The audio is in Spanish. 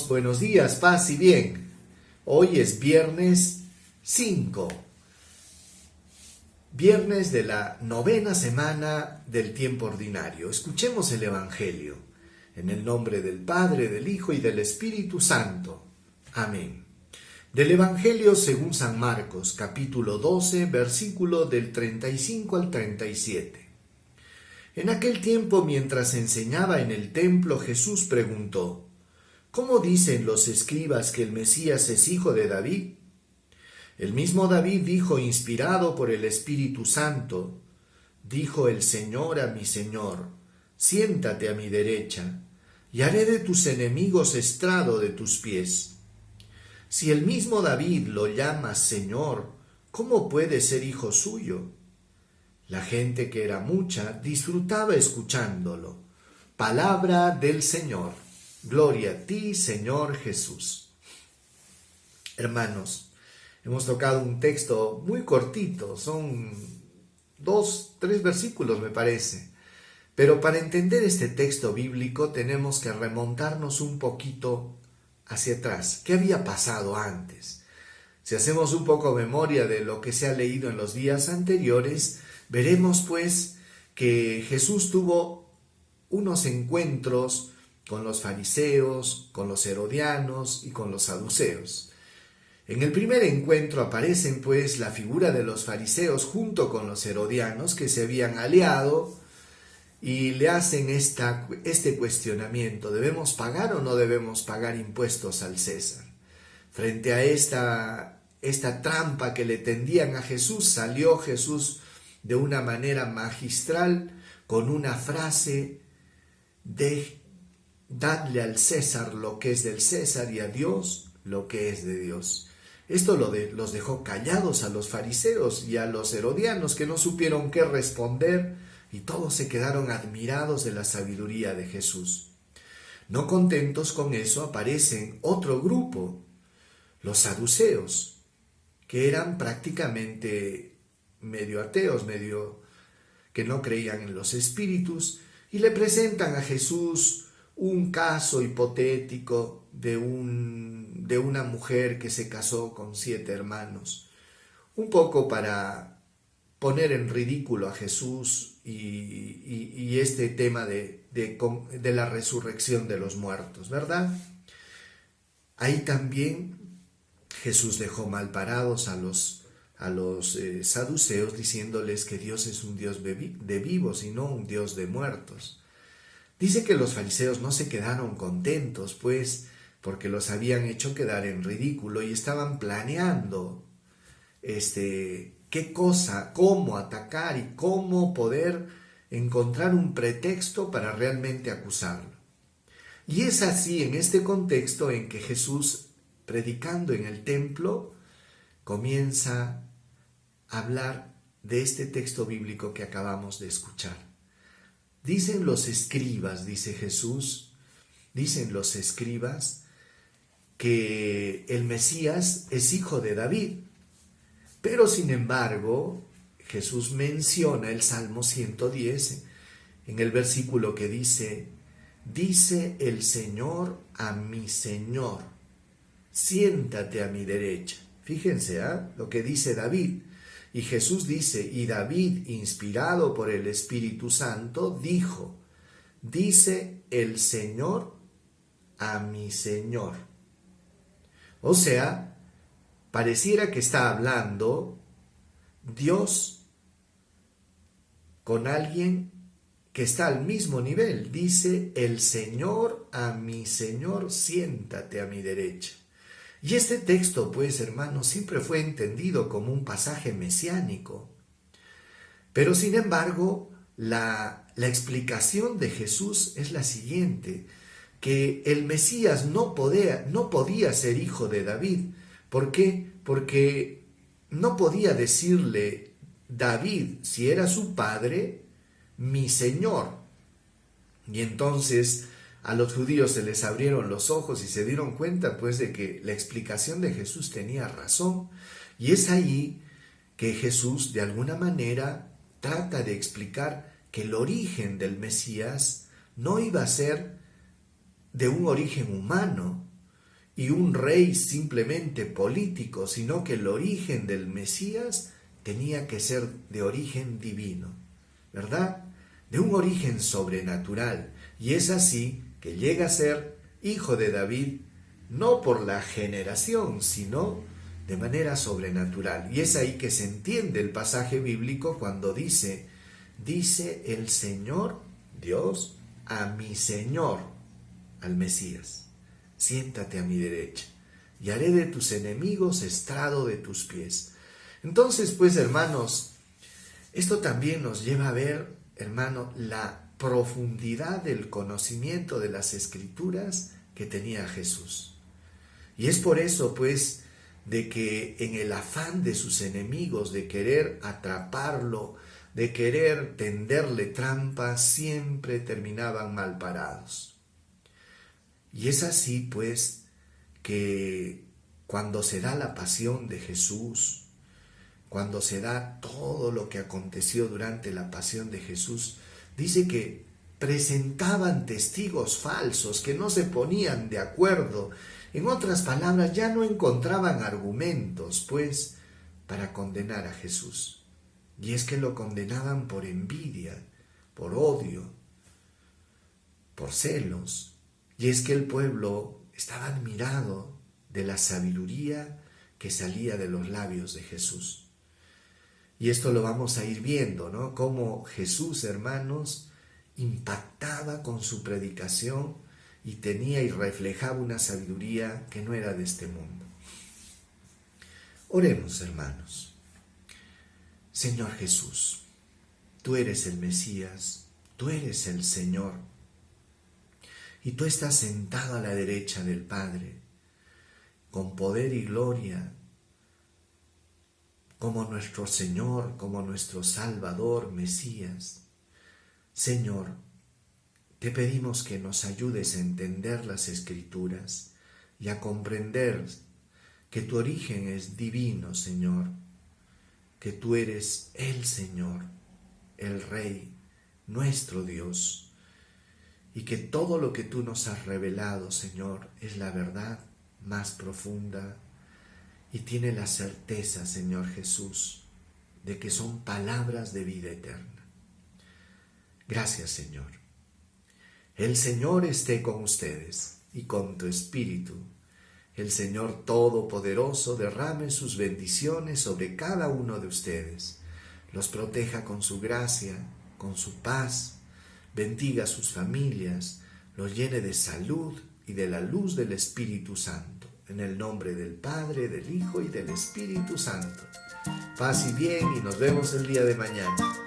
buenos días, paz y bien. Hoy es viernes 5, viernes de la 9ª semana del tiempo ordinario. Escuchemos el Evangelio, en el nombre del Padre, del Hijo y del Espíritu Santo. Amén. Del Evangelio según San Marcos, capítulo 12, versículo del 35 al 37. En aquel tiempo, mientras enseñaba en el templo, Jesús preguntó: ¿Cómo dicen los escribas que el Mesías es hijo de David? El mismo David dijo, inspirado por el Espíritu Santo: dijo el Señor a mi Señor, siéntate a mi derecha, y haré de tus enemigos estrado de tus pies. Si el mismo David lo llama Señor, ¿cómo puede ser hijo suyo? La gente, que era mucha, disfrutaba escuchándolo. Palabra del Señor. Gloria a ti, Señor Jesús. Hermanos, hemos tocado un texto muy cortito, son 2-3 versículos me parece. Pero para entender este texto bíblico tenemos que remontarnos un poquito hacia atrás. ¿Qué había pasado antes? Si hacemos un poco memoria de lo que se ha leído en los días anteriores, veremos pues que Jesús tuvo unos encuentros con los fariseos, con los herodianos y con los saduceos. En el primer encuentro aparecen pues la figura de los fariseos junto con los herodianos que se habían aliado y le hacen este cuestionamiento: ¿debemos pagar o no debemos pagar impuestos al César? Frente a esta trampa que le tendían a Jesús, salió Jesús de una manera magistral con una frase de: dadle al César lo que es del César y a Dios lo que es de Dios. Esto los dejó callados a los fariseos y a los herodianos, que no supieron qué responder, y todos se quedaron admirados de la sabiduría de Jesús. No contentos con eso, aparecen otro grupo, los saduceos, que eran prácticamente medio ateos, medio que no creían en los espíritus, y le presentan a Jesús un caso hipotético de una mujer que se casó con 7 hermanos, un poco para poner en ridículo a Jesús y este tema de la resurrección de los muertos, ¿verdad? Ahí también Jesús dejó mal parados a los saduceos, diciéndoles que Dios es un Dios de vivos y no un Dios de muertos. Dice que los fariseos no se quedaron contentos, pues, porque los habían hecho quedar en ridículo y estaban planeando qué cosa, cómo atacar y cómo poder encontrar un pretexto para realmente acusarlo. Y es así, en este contexto, en que Jesús, predicando en el templo, comienza a hablar de este texto bíblico que acabamos de escuchar. Dicen los escribas, dice Jesús, dicen los escribas que el Mesías es hijo de David. Pero sin embargo, Jesús menciona el Salmo 110 en el versículo que dice: dice el Señor a mi Señor, siéntate a mi derecha. Fíjense lo que dice David. Y Jesús dice: y David, inspirado por el Espíritu Santo, dijo: dice el Señor a mi Señor. O sea, pareciera que está hablando Dios con alguien que está al mismo nivel. Dice el Señor a mi Señor, siéntate a mi derecha. Y este texto, pues, hermanos, siempre fue entendido como un pasaje mesiánico. Pero, sin embargo, la explicación de Jesús es la siguiente: que el Mesías no podía ser hijo de David. ¿Por qué? Porque no podía decirle David, si era su padre, mi Señor. Y entonces a los judíos se les abrieron los ojos y se dieron cuenta pues de que la explicación de Jesús tenía razón. Y es ahí que Jesús de alguna manera trata de explicar que el origen del Mesías no iba a ser de un origen humano, y un rey simplemente político, sino que el origen del Mesías tenía que ser de origen divino, ¿verdad? De un origen sobrenatural. Y es así que llega a ser hijo de David, no por la generación, sino de manera sobrenatural. Y es ahí que se entiende el pasaje bíblico cuando dice el Señor, Dios, a mi Señor, al Mesías: siéntate a mi derecha, y haré de tus enemigos estrado de tus pies. Entonces, pues, hermanos, esto también nos lleva a ver, hermano, la profundidad del conocimiento de las Escrituras que tenía Jesús. Y es por eso, pues, de que en el afán de sus enemigos, de querer atraparlo, de querer tenderle trampa, siempre terminaban mal parados. Y es así, pues, que cuando se da la pasión de Jesús, cuando se da todo lo que aconteció durante la pasión de Jesús, dice que presentaban testigos falsos, que no se ponían de acuerdo. En otras palabras, ya no encontraban argumentos, pues, para condenar a Jesús. Y es que lo condenaban por envidia, por odio, por celos. Y es que el pueblo estaba admirado de la sabiduría que salía de los labios de Jesús. Y esto lo vamos a ir viendo, ¿no? Cómo Jesús, hermanos, impactaba con su predicación y tenía y reflejaba una sabiduría que no era de este mundo. Oremos, hermanos. Señor Jesús, tú eres el Mesías, tú eres el Señor, y tú estás sentado a la derecha del Padre, con poder y gloria, como nuestro Señor, como nuestro Salvador, Mesías. Señor, te pedimos que nos ayudes a entender las Escrituras y a comprender que tu origen es divino, Señor, que tú eres el Señor, el Rey, nuestro Dios, y que todo lo que tú nos has revelado, Señor, es la verdad más profunda y tiene la certeza, Señor Jesús, de que son palabras de vida eterna. Gracias, Señor. El Señor esté con ustedes y con tu espíritu. El Señor Todopoderoso derrame sus bendiciones sobre cada uno de ustedes. Los proteja con su gracia, con su paz. Bendiga a sus familias, los llene de salud y de la luz del Espíritu Santo. En el nombre del Padre, del Hijo y del Espíritu Santo. Paz y bien, y nos vemos el día de mañana.